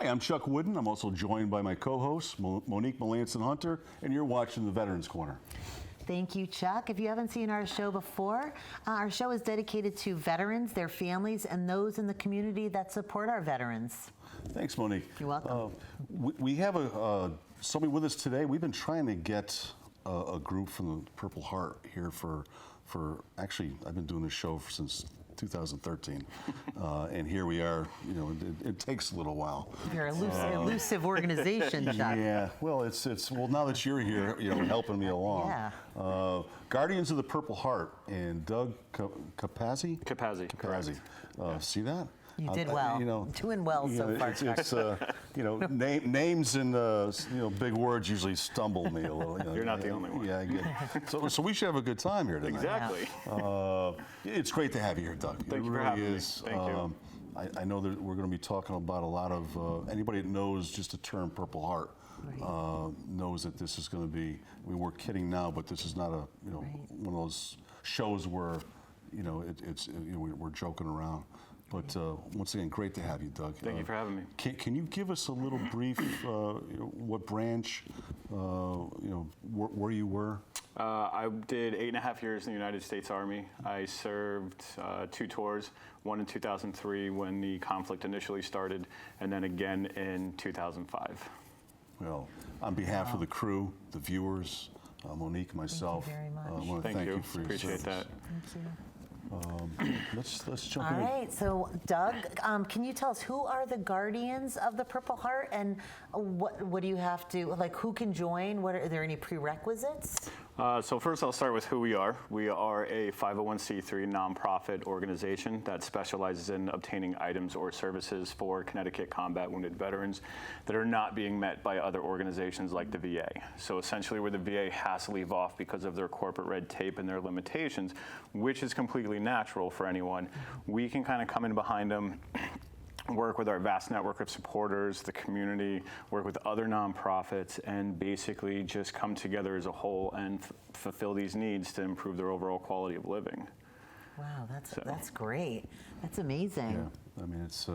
Hi, I'm Chuck Wooden. I'm also joined by my co-host, Monique Melanson-Hunter, and you're watching the Veterans Corner. Thank you, Chuck. If you haven't seen our show before, our show is dedicated to veterans, their families, and those in the community that support our veterans. Thanks, Monique. You're welcome. We have somebody with us today. We've been trying to get a group from the Purple Heart here for actually, I've been doing this show since 2013, and here we are. You know, it takes a little while. You're an elusive organization, Chuck. Yeah, well, well, now that you're here, you know, helping me along. Yeah. Guardians of the Purple Heart and Doug Capazzi. Capazzi. See that? You did well. You know, doing well so far. It's you know, names and you know, big words usually stumble me a little. You know, You're not the only one. Yeah, I get it. So we should have a good time here tonight. Exactly. It's great to have you here, Doug. Thank you for having me. Thank you. I know that we're going to be talking about a lot of anybody that knows just the term Purple Heart. Right. Knows that this is going to be. I mean, we're kidding now, but this is not a one of those shows where it's we're joking around. But once again, great to have you, Doug. Thank you for having me. Can you give us a little brief, what branch, where you were? I did 8.5 years in the United States Army. I served 2 tours, one in 2003 when the conflict initially started, and then again in 2005. Well, on behalf of the crew, the viewers, Monique, myself, thank you very much. I want to thank you for Appreciate your service. that. Thank you. Let's jump in. All right, so Doug, can you tell us who are the Guardians of the Purple Heart, and what do you have to, like, who can join? Are there any prerequisites? So first I'll start with who we are. We are a 501c3 nonprofit organization that specializes in obtaining items or services for Connecticut combat wounded veterans that are not being met by other organizations like the VA. So essentially where the VA has to leave off because of their corporate red tape and their limitations, which is completely natural for anyone, we can kind of come in behind them, work with our vast network of supporters, the community, work with other nonprofits, and basically just come together as a whole and fulfill these needs to improve their overall quality of living. Wow, that's great. That's amazing. Yeah, I mean, it's.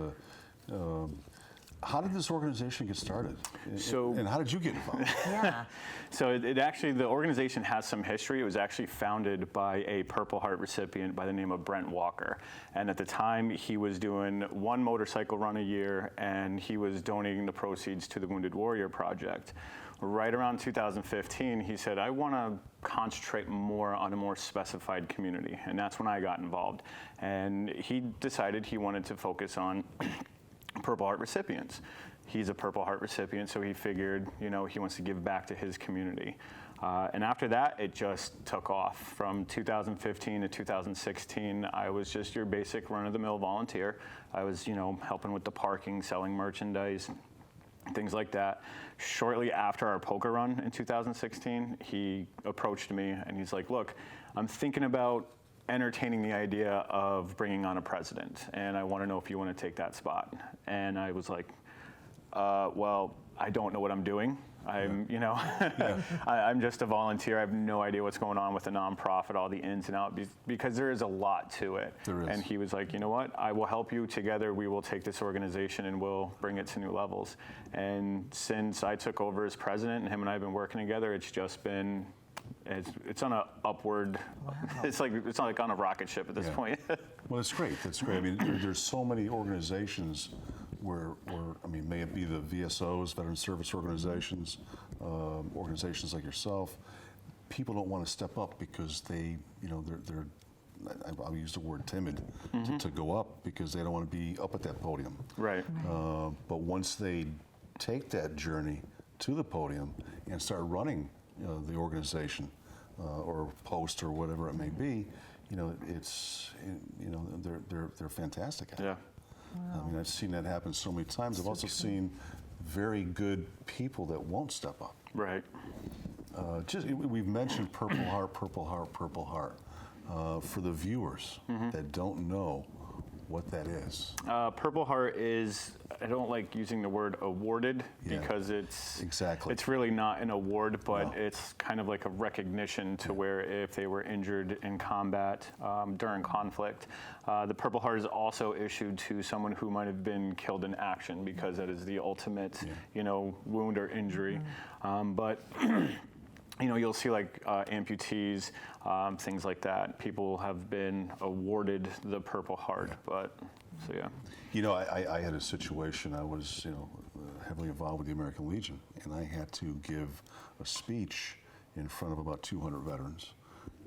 How did this organization get started? And how did you get involved? Yeah. So it actually, the organization has some history. It was actually founded by a Purple Heart recipient by the name of Brent Walker. And at the time, he was doing 1 motorcycle run a year, and he was donating the proceeds to the Wounded Warrior Project. Right around 2015, he said, I want to concentrate more on a more specified community. And that's when I got involved. And he decided he wanted to focus on Purple Heart recipients. He's a Purple Heart recipient, so he figured, he wants to give back to his community. And after that, it just took off. From 2015 to 2016, I was just your basic run-of-the-mill volunteer. I was, helping with the parking, selling merchandise, things like that. Shortly after our poker run in 2016, he approached me and he's like, look, I'm thinking about entertaining the idea of bringing on a president, and I want to know if you want to take that spot. And I was like, well, I don't know what I'm doing. I'm, I'm just a volunteer. I have no idea what's going on with the nonprofit, all the ins and outs, because there is a lot to it. There is. And he was like, you know what? I will help you. Together, we will take this organization and we'll bring it to new levels. And since I took over as president, and him and I have been working together, it's just been. It's on a upward. Wow. It's not like on a rocket ship at this point. Well, it's great. That's great. I mean, there's so many organizations where I mean, may it be the VSOs, Veteran Service Organizations, organizations like yourself. People don't want to step up because they're. I'll use the word timid to go up because they don't want to be up at that podium. Right. But once they take that journey to the podium and start running the organization or post or whatever it may be, they're fantastic at it. Yeah. Wow. I mean, I've seen that happen so many times. I've also seen very good people that won't step up. Right. We've mentioned Purple Heart, Purple Heart, Purple Heart. For the viewers that don't know, what that is. Purple Heart is, I don't like using the word awarded Yeah. because it's Exactly. it's really not an award, but No. it's kind of like a recognition to where if they were injured in combat during conflict. The Purple Heart is also issued to someone who might have been killed in action because that is the ultimate, wound or injury. But you'll see like amputees, things like that. People have been awarded the Purple Heart, but so yeah. I had a situation. I was, heavily involved with the American Legion, and I had to give a speech in front of about 200 veterans.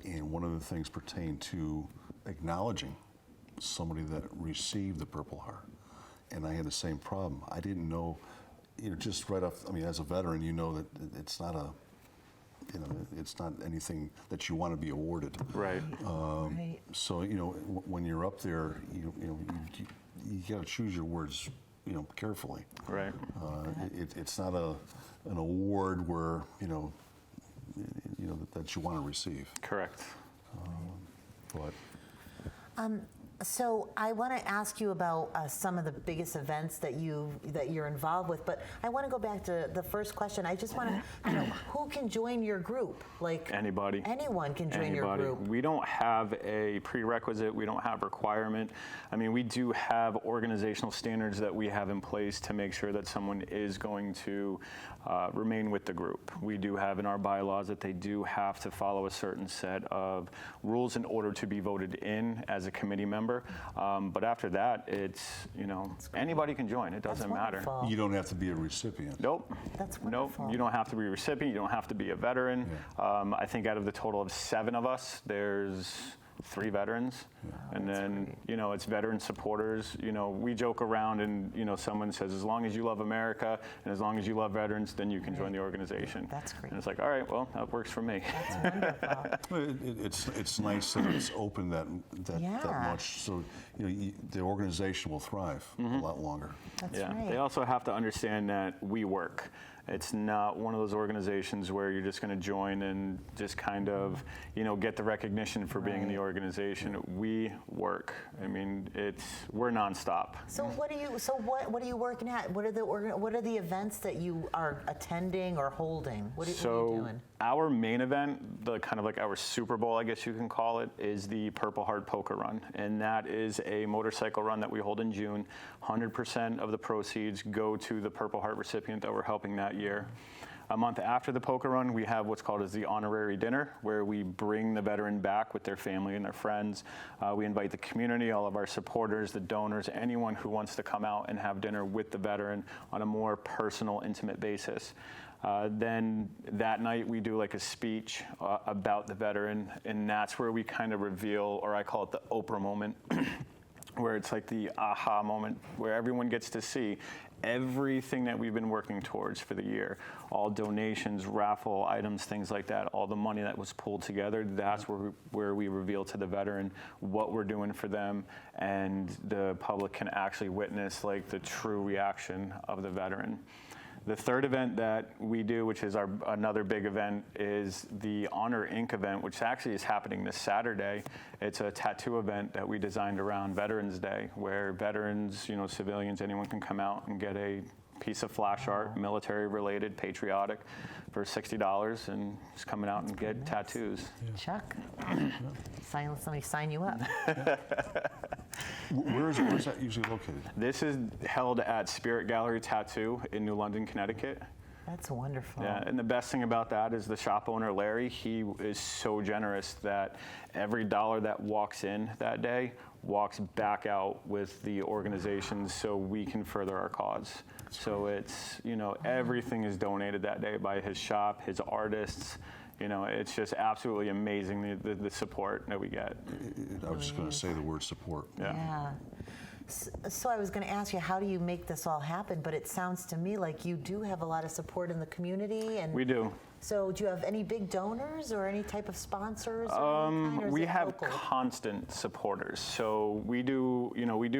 And one of the things pertained to acknowledging somebody that received the Purple Heart. And I had the same problem. I didn't know, just right off, as a veteran, you know that it's not it's not anything that you want to be awarded. Right. Right. So, when you're up there, you got to choose your words, carefully. Right. It's not an award where, that you want to receive. Correct. But So I want to ask you about some of the biggest events that you're involved with, but I want to go back to the first question. I just want to know who can join your group? Like Anybody. Anyone can join your Anybody. group. We don't have a prerequisite. We don't have requirement. We do have organizational standards that we have in place to make sure that someone is going to remain with the group. We do have in our bylaws that they do have to follow a certain set of rules in order to be voted in as a committee member. But after that, it's, anybody can join. It doesn't matter. Wonderful. you don't have to be a recipient. Nope. That's Nope. wonderful. You don't have to be a recipient. You don't have to be a veteran. I think out of the total of 7 of us, there's 3 veterans. And then, it's veteran supporters. We joke around and, someone says, as long as you love America and as long as you love veterans, then you can join the organization. That's great. And it's like, all right, well, that works for me. That's wonderful. Well, it's nice that it's open that Yeah. much, so the organization will thrive a lot longer. That's Yeah. right. They also have to understand that we work. It's not one of those organizations where you're just going to join and just kind of, get the recognition for being in the Right. organization. We work. We're nonstop. So what are you working at? What are the events that you are attending or holding? What are you doing? Our main event, the kind of like our Super Bowl, I guess you can call it, is the Purple Heart Poker Run. And that is a motorcycle run that we hold in June. 100% of the proceeds go to the Purple Heart recipient that we're helping that year. A month after the poker run, we have what's called as the honorary dinner, where we bring the veteran back with their family and their friends. We invite the community, all of our supporters, the donors, anyone who wants to come out and have dinner with the veteran on a more personal, intimate basis. Then that night we do like a speech about the veteran, and that's where we kind of reveal, or I call it the Oprah moment, where it's like the aha moment, where everyone gets to see everything that we've been working towards for the year. All donations, raffle items, things like that, all the money that was pulled together, that's where we reveal to the veteran what we're doing for them, and the public can actually witness like the true reaction of the veteran. The third event that we do, which is another big event, is the Honor Inc. event, which actually is happening this Saturday. It's a tattoo event that we designed around Veterans Day, where veterans, civilians, anyone can come out and get a piece of flash art, military-related, patriotic, for $60, and just coming out and get tattoos. Chuck, somebody sign you up. Where's that usually located? This is held at Spirit Gallery Tattoo in New London, Connecticut. That's wonderful. Yeah, and the best thing about that is the shop owner, Larry, he is so generous that every dollar that walks in that day walks back out with the organization so we can further our cause. So it's, everything is donated that day by his shop, his artists. It's just absolutely amazing the support that we get. I was just going to say the word support. Yeah. So I was going to ask you, how do you make this all happen? But it sounds to me like you do have a lot of support in the community. And We do. So do you have any big donors or any type of sponsors? Or any kind, or is We it have local? constant supporters. So we do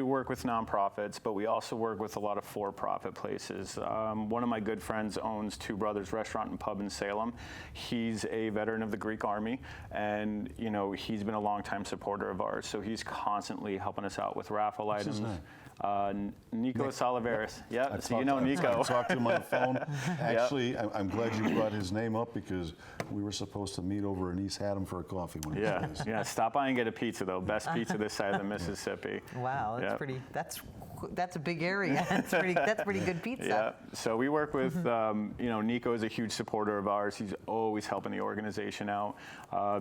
work with nonprofits, but we also work with a lot of for-profit places. One of my good friends owns Two Brothers Restaurant and Pub in Salem. He's a veteran of the Greek Army, and he's been a longtime supporter of ours. So he's constantly helping us out with raffle items. his name? Nicos Support. Yeah, so I Nico. talked to him on the phone. Actually, I'm glad you brought his name up because we were supposed to meet over in East Haddam for a coffee one of these Yeah, days. yeah. Stop by and get a pizza though. Best pizza this side of the Mississippi. Wow, that's Yep. pretty. That's a big area. That's pretty good pizza. Yeah. So we work with, Nico is a huge supporter of ours. He's always helping the organization out.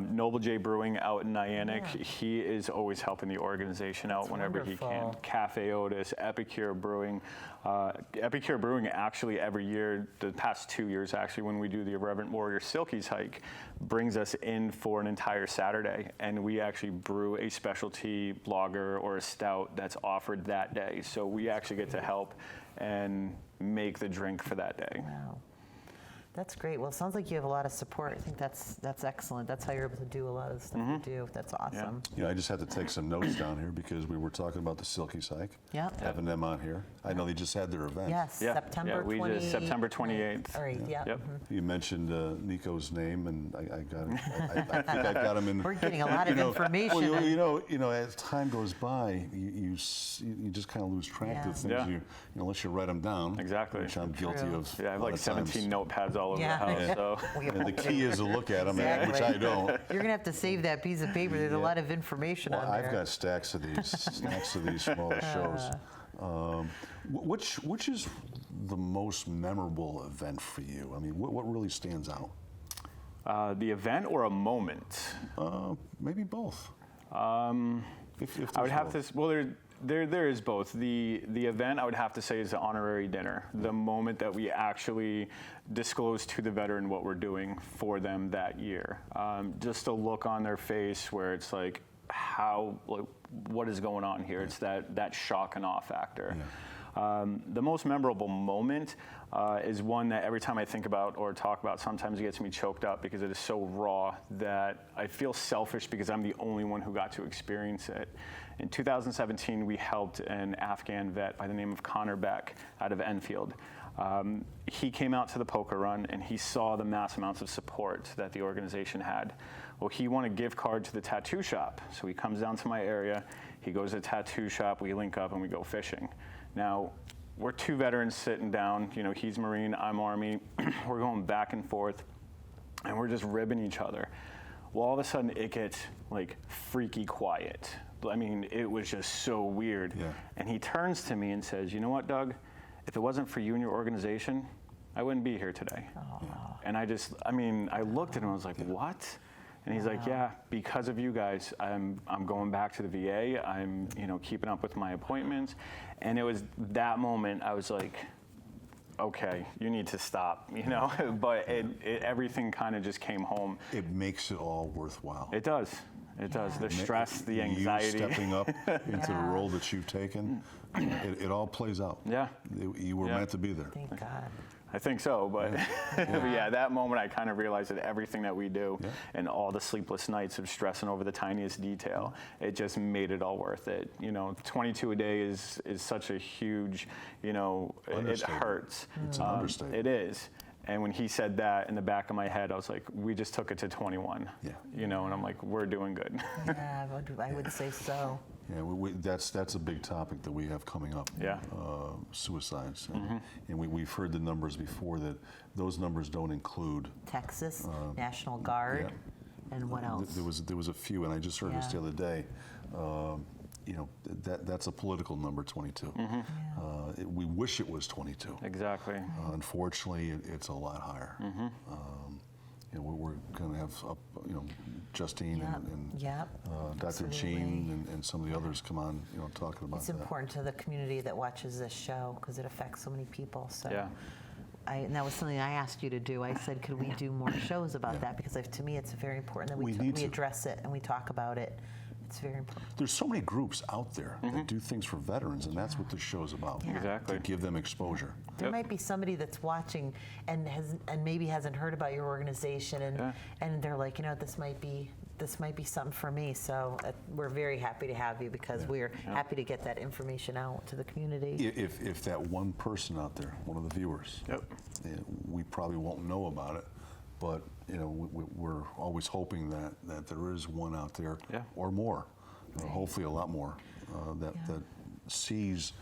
Noble J Brewing out in Niantic, he is always helping the organization out whenever he can. wonderful. Cafe Otis, Epicure Brewing. Epicure Brewing actually every year, the past 2 years actually, when we do the Irreverent Warrior Silkies hike, brings us in for an entire Saturday, and we actually brew a specialty lager or a stout that's offered that day. So we actually get to help and make the drink for that day. Wow. That's great. Well, it sounds like you have a lot of support. I think that's excellent. That's how you're able to do a lot of the stuff you do. That's awesome. I just had to take some notes down here because we were talking about the Silky Hike. Yep. Having them on here. I know they just had their event. Yes, Yeah, September we 20. just September 28th. All right, yeah. Yep. You mentioned Nico's name, and I got it. I think I got him in. We're getting a lot of information. Well, as time goes by, you just kind of lose track of things. Yeah. Unless you write them down. Exactly. Which I'm guilty True. of. Yeah, I have a lot like of times. 17 notepads all over Yeah. the house. So. And the key is to look at them, Exactly. which I don't. You're going to have to save that piece of paper. There's a lot of information Well, on there. I've got stacks of these smaller shows. Which is the most memorable event for you? I mean, what really stands out? The event or a moment? Maybe both. If I would have there's to. Well, there is both. The event I would have to say is the honorary dinner. The moment that we actually disclose to the veteran what we're doing for them that year. Just a look on their face where it's like, what is going on here? It's that shock and awe factor. Yeah. The most memorable moment is one that every time I think about or talk about, sometimes it gets me choked up because it is so raw that I feel selfish because I'm the only one who got to experience it. In 2017, we helped an Afghan vet by the name of Connor Beck out of Enfield. He came out to the poker run and he saw the mass amounts of support that the organization had. Well, he won a gift card to the tattoo shop. So he comes down to my area, he goes to the tattoo shop, we link up and we go fishing. Now, we're two veterans sitting down, he's Marine, I'm Army, we're going back and forth and we're just ribbing each other. Well, all of a sudden it gets like freaky quiet. I mean, it was just so weird. Yeah. And he turns to me and says, "You know what, Doug? If it wasn't for you and your organization, I wouldn't be here today." And I looked at him and I was like, "What?" And he's like, "Yeah, because of you guys, I'm going back to the VA. I'm, keeping up with my appointments." And it was that moment I was like, okay, you need to stop, but everything kind of just came home. It makes it all worthwhile. It does. It does. The stress, the anxiety. You stepping up into the role that you've taken, it all plays out. Yeah. You were meant to be there. Thank God. I think so, but but that moment I kind of realized that everything that we do and all the sleepless nights of stressing over the tiniest detail, it just made it all worth it. 22 a day is such a huge, it hurts. It's an understatement. It is. And when he said that, in the back of my head, I was like, we just took it to 21. Yeah. And I'm like, we're doing good. Yeah, I would say so. Yeah, that's a big topic that we have coming up. Yeah. Suicides, and we've heard the numbers before that those numbers don't include Texas, National Guard, and what else? There was a few, and I just heard this the other day. That's a political number, 22. We wish it was 22. Exactly. Unfortunately, it's a lot higher. We're going to have Justine and Dr. absolutely. Jean and some of the others come on, talking about It's that. important to the community that watches this show because it affects so many people. So, Yeah. and that was something I asked you to do. I said, could we do more shows about that? Because to me, it's very important that We we need to. address it and we talk about it. It's very important. There's so many groups out there that do things for veterans, and that's what this show is about. Yeah. Exactly. To give them exposure. There Yep. might be somebody that's watching and maybe hasn't heard about your organization, and they're like, this might be something for me. So we're very happy to have you because we're happy to get that information out to the community. If that one person out there, one of the viewers, Yep. we probably won't know about it, but we're always hoping that there is one out there or more, hopefully a lot more, that sees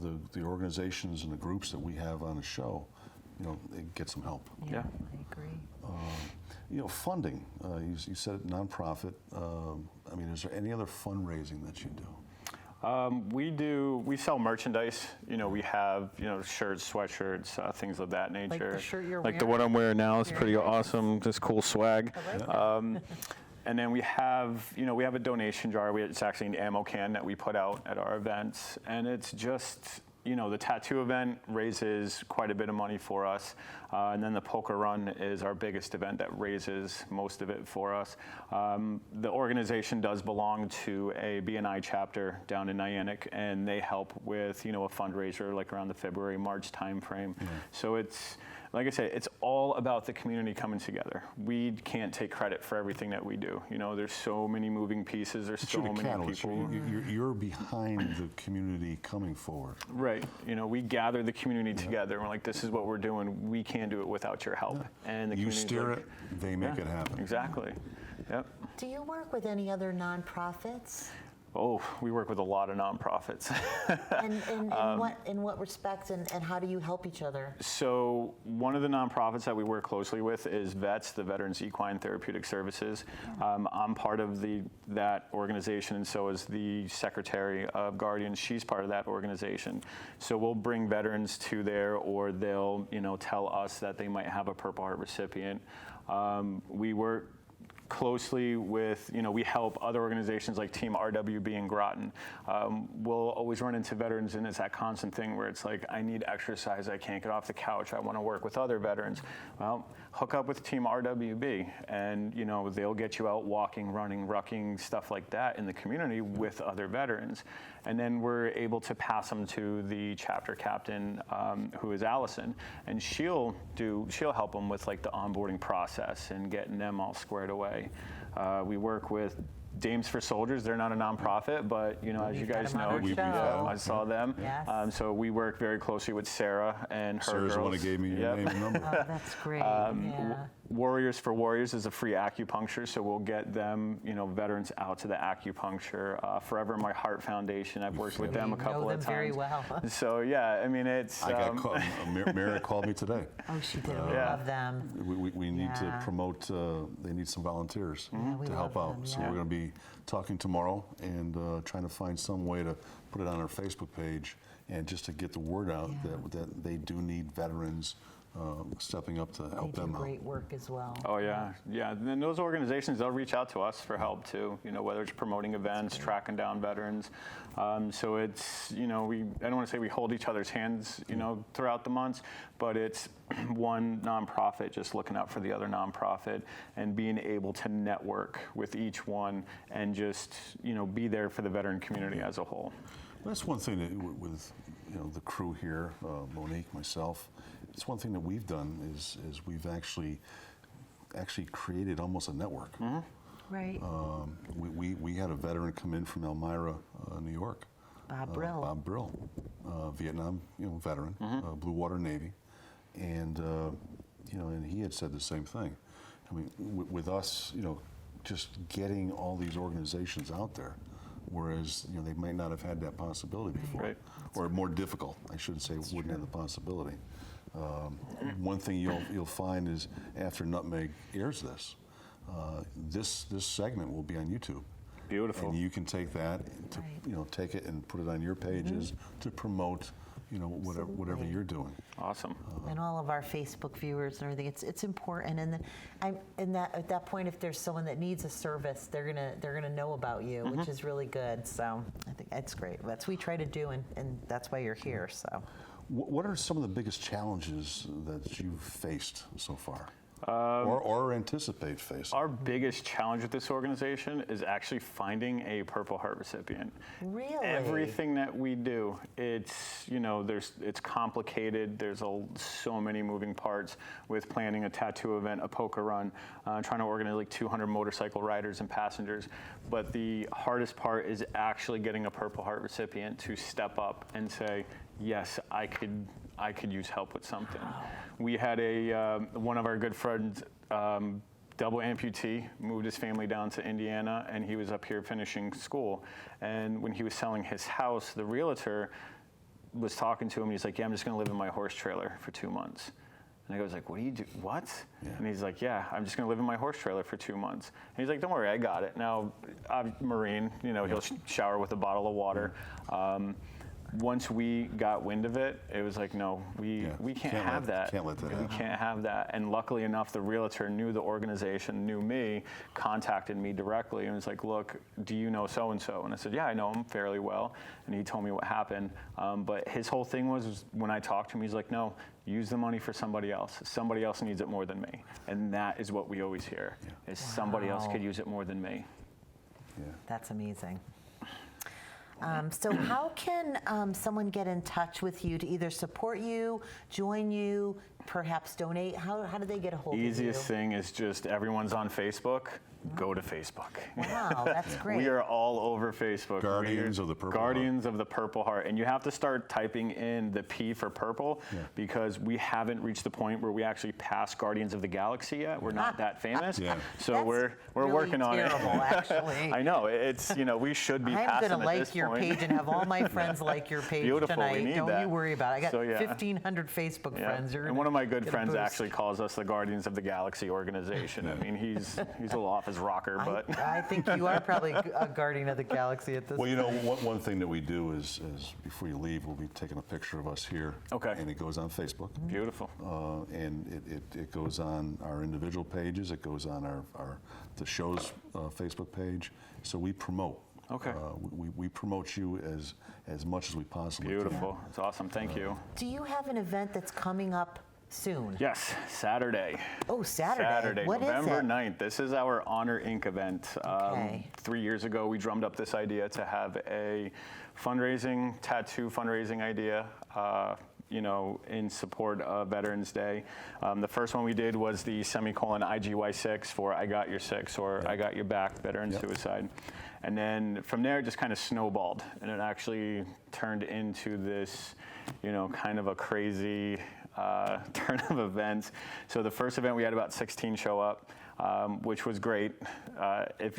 the organizations and the groups that we have on the show, get some help. Yeah. I agree. Funding. You said it, nonprofit. Is there any other fundraising that you do? We sell merchandise. We have, shirts, sweatshirts, things of that nature. Like the shirt you're Like the wearing? one I'm wearing now is Very pretty nice. awesome, just cool swag. I like that. And then we have a donation jar. It's actually an ammo can that we put out at our events. And it's just, the tattoo event raises quite a bit of money for us. And then the poker run is our biggest event that raises most of it for us. The organization does belong to a BNI chapter down in Niantic, and they help with, a fundraiser like around the February, March timeframe. So it's, like I say, it's all about the community coming together. We can't take credit for everything that we do. There's so many moving pieces. There's so many people. You're behind the community coming forward. Right. We gather the community together. And we're like, this is what we're doing. We can't do it without your help. And the You community's steer like, it, they make it happen. Exactly. Yep. Do you work with any other nonprofits? Oh, we work with a lot of nonprofits. And in what respect, and how do you help each other? So one of the nonprofits that we work closely with is VETS, the Veterans Equine Therapeutic Services. I'm part of that organization, and so is the Secretary of Guardians. She's part of that organization. So we'll bring veterans to there, or they'll tell us that they might have a Purple Heart recipient. We work closely with, we help other organizations like Team RWB in Groton. We'll always run into veterans, and it's that constant thing where it's like, I need exercise, I can't get off the couch, I want to work with other veterans. Well, hook up with Team RWB, and they'll get you out walking, running, rucking, stuff like that in the community with other veterans. And then we're able to pass them to the chapter captain, who is Allison, and she'll help them with like the onboarding process and getting them all squared away. We work with Dames for Soldiers. They're not a nonprofit, but as you guys know, I saw them. Yes. So we work very closely with Sarah and her Sarah's the one girls. that gave me your name and number. Oh, that's great. Warriors for Warriors is a free acupuncture, so we'll get them, veterans out to the acupuncture. Forever My Heart Foundation, I've worked with them a couple know of them times. very well. So yeah, it's. I got called. Mary called me today. Oh, she did. We love them. We need to Yeah. promote. They need some volunteers we to help love out. them, So yeah. we're going to be talking tomorrow and trying to find some way to put it on our Facebook page and just to get the word out that they do need veterans stepping up to They help do them out. great work as well. Oh yeah. And then those organizations, they'll reach out to us for help too. Whether it's promoting events, tracking down veterans. So it's, I don't want to say we hold each other's hands, throughout the months, but it's one nonprofit just looking out for the other nonprofit and being able to network with each one and just, be there for the veteran community as a whole. That's one thing that with the crew here, Monique, myself. It's one thing that we've done is we've actually created almost a network. Right. We had a veteran come in from Elmira, New York. Bob Brill. Bob Brill, Vietnam, veteran, Blue Water Navy, and and he had said the same thing. I mean, with us, just getting all these organizations out there, whereas they might not have had that possibility before, Right. or more difficult. I shouldn't say wouldn't have the possibility. One thing you'll find is after Nutmeg airs this segment will be on YouTube. Beautiful. And you can take that, to, take it and put it on your pages to promote, whatever you're doing. Awesome. And all of our Facebook viewers and everything, it's important. And then at that point, if there's someone that needs a service, they're gonna know about you, which is really good. So I think that's great. That's what we try to do, and that's why you're here. So. What are some of the biggest challenges that you've faced so far? or anticipate facing? Our biggest challenge with this organization is actually finding a Purple Heart recipient. Really? Everything that we do, it's it's complicated. There's so many moving parts with planning a tattoo event, a poker run, trying to organize like 200 motorcycle riders and passengers. But the hardest part is actually getting a Purple Heart recipient to step up and say, yes, I could use help with something. We had one of our good friends, double amputee, moved his family down to Indiana, and he was up here finishing school. And when he was selling his house, the realtor was talking to him, and he's like, yeah, I'm just gonna live in my horse trailer for 2 months. And I was like, what do you do? What? Yeah. And he's like, yeah, I'm just gonna live in my horse trailer for 2 months. And he's like, don't worry, I got it. Now, I'm Marine, he'll shower with a bottle of water. Once we got wind of it, it was like, no, we can't have that. Can't let that happen. We can't have that. And luckily enough, the realtor knew the organization, knew me, contacted me directly, and was like, look, do you know so-and-so? And I said, yeah, I know him fairly well. And he told me what happened. But his whole thing was when I talked to him, he's like, no, use the money for somebody else. Somebody else needs it more than me. And that is what we always hear, is somebody else could use it more than me. Yeah. That's amazing. So how can someone get in touch with you to either support you, join you, perhaps donate? How do they get a hold of you? Easiest thing is just everyone's on Facebook. Go to Facebook. Wow, that's great. We are all over Facebook. Guardians of the Purple Guardians of the Purple Heart. And you have to start typing in the P for purple because we haven't reached the point where we actually pass Guardians of the Galaxy yet. We're not that famous. So That's we're really working on it. terrible, actually. I know. It's, we should be I'm passing going to at like this your point. page and have all my friends like your page Beautiful, tonight. we need Don't that. you worry about it. I got So, yeah. 1,500 Facebook friends. You're And one of my good get a friends boost. actually calls us the Guardians of the Galaxy organization. I mean, he's a little off his rocker, but I think you are probably a guardian of the galaxy at this Well, point. one thing that we do is before you leave, we'll be taking a picture of us here. Okay. And it goes on Facebook. beautiful. And it goes on our individual pages. It goes on the show's Facebook page. So we promote. Okay. We promote you as much as we possibly can. Beautiful. It's awesome. Thank you. Do you have an event that's coming up soon? Yes, Saturday. Oh, Saturday. Saturday, What is November it? 9th. This is our Honor Inc. event. Okay. 3 years ago, we drummed up this idea to have a tattoo fundraising idea, in support of Veterans Day. The first one we did was the semicolon IGY6 for I Got Your Six or I Got Your Back, veteran suicide. And then from there, it just kind of snowballed. And it actually turned into this, kind of a crazy turn of events. So the first event, we had about 16 show up, which was great.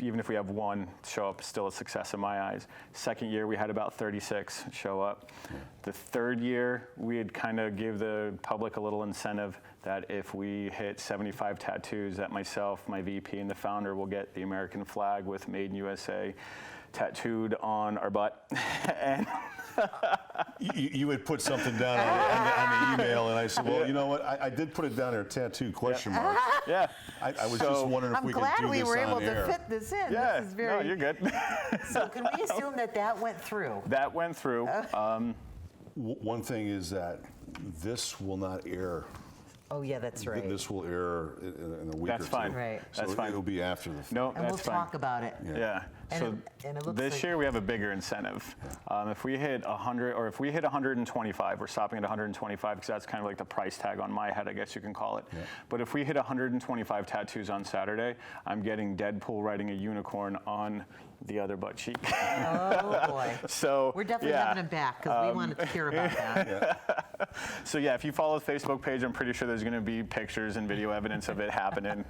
Even if we have one show up, still a success in my eyes. Second year, we had about 36 show up. The third year, we had kind of give the public a little incentive that if we hit 75 tattoos, that myself, my VP, and the founder will get the American flag with Made in USA tattooed on our butt. And You would put something down on the email, and I said, well, you know what? I did put it down there, tattoo question mark. yeah. I was just wondering if I'm we could glad do we this were able on to air. fit this in. Yeah, This is very. no, you're good. So can we assume that went through? That went through. One thing is that this will not air. Oh yeah, that's right. This will air in a week That's or two. fine. Right. So That's fine. it'll be after the. No, And we'll that's fine. talk about it. Yeah. And So it looks this like- year we have a bigger incentive. If we hit 100, or if we hit 125, we're stopping at 125 because that's kind of like the price tag on my head, I guess you can call it. Yeah. But if we hit 125 tattoos on Saturday, I'm getting Deadpool riding a unicorn on the other butt cheek. Oh boy. So We're definitely having him back because we want to hear about that. So yeah, if you follow the Facebook page, I'm pretty sure there's going to be pictures and video evidence of it happening.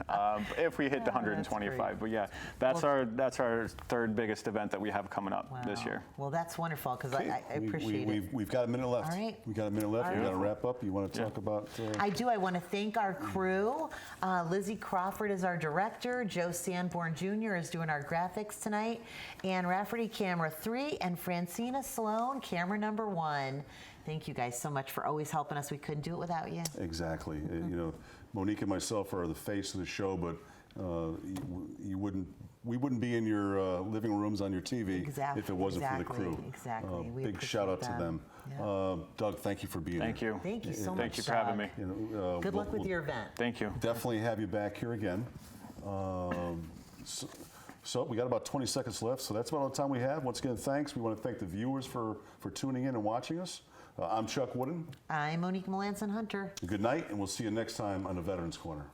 If we hit the 125, but yeah, that's our third biggest event that we have coming up this Wow. year. Well, that's wonderful because I appreciate it. We've got a minute left. All right. We've got a minute left. All We've got to right. wrap up. You want to talk about? I do. I want to thank our crew. Lizzie Crawford is our director. Joe Sanborn Jr. is doing our graphics tonight. Ann Rafferty, camera 3, and Francina Sloan, camera number 1. Thank you guys so much for always helping us. We couldn't do it without you. Exactly. Monique and myself are the face of the show, but we wouldn't be in your living rooms on your TV if it wasn't for the crew. Exactly. We Big shout out to them. Yeah. Doug, thank you for being Thank here. you. Thank you so much. Thank you for having me. Good luck with your event. Thank you. Definitely have you back here again. So we got about 20 seconds left, so that's about all the time we have. Once again, thanks. We want to thank the viewers for tuning in and watching us. I'm Chuck Wooden. I'm Monique Melanson Hunter. Good night, and we'll see you next time on the Veterans Corner.